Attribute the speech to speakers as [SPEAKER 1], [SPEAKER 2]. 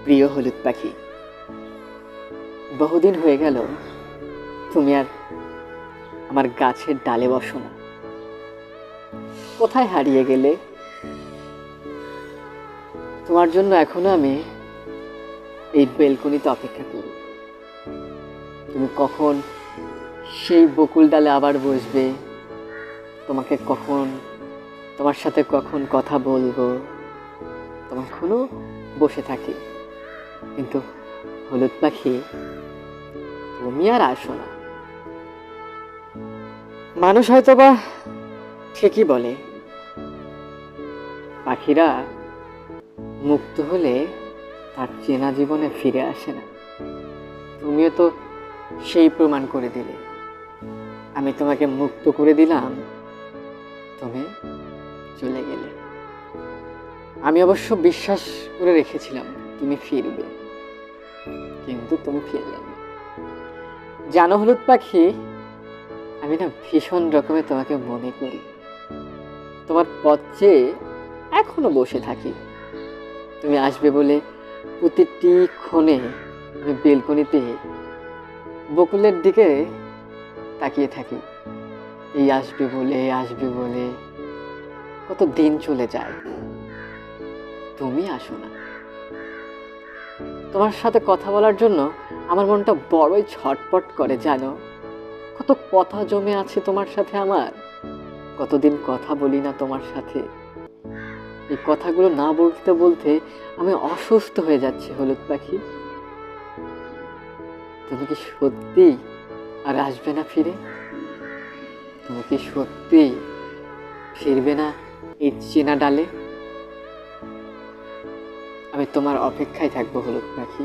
[SPEAKER 1] প্রিয় হলুদ পাখি, বহুদিন হয়ে গেল তুমি আর আমার গাছের ডালে বসো না। কোথায় হারিয়ে গেলে? তোমার জন্য এখনো আমি এই বেলকনিতে অপেক্ষা করি। তুমি কখন সেই বকুল ডালে আবার বসবে, তোমার সাথে কখন কথা বলবো, তখনও বসে থাকি। কিন্তু হলুদ পাখি, তুমি আর আসো না। মানুষ হয়তো বা ঠিকই বলে, পাখিরা মুক্ত হলে তার চেনা জীবনে ফিরে আসে না। তুমিও তো সেই প্রমাণ করে দিলে। আমি তোমাকে মুক্ত করে দিলাম, তুমি চলে গেলে। আমি অবশ্য বিশ্বাস করে রেখেছিলাম তুমি ফিরবে, কিন্তু তুমি ফিরলে না। জানো হলুদ পাখি, আমি না ভীষণ রকমের তোমাকে মনে করি। তোমার পথ চেয়ে এখনো বসে থাকি। তুমি আসবে বলে প্রতিটি ক্ষণে আমি বেলকনিতে বকুলের দিকে তাকিয়ে থাকি। এই আসবে বলে কত দিন চলে যায়, তুমি আসো না। তোমার সাথে কথা বলার জন্য আমার মনটা বড়ই ছটপট করে জানো। কত কথা জমে আছে তোমার সাথে আমার, কতদিন কথা বলি না তোমার সাথে। এই কথাগুলো না বলতে বলতে আমি অসুস্থ হয়ে যাচ্ছি হলুদ পাখি। তুমি কি সত্যি আর আসবে না ফিরে? তুমি কি সত্যি ফিরবে না এই চেনা ডালে? আমি তোমার অপেক্ষায় থাকবো হলুদ পাখি।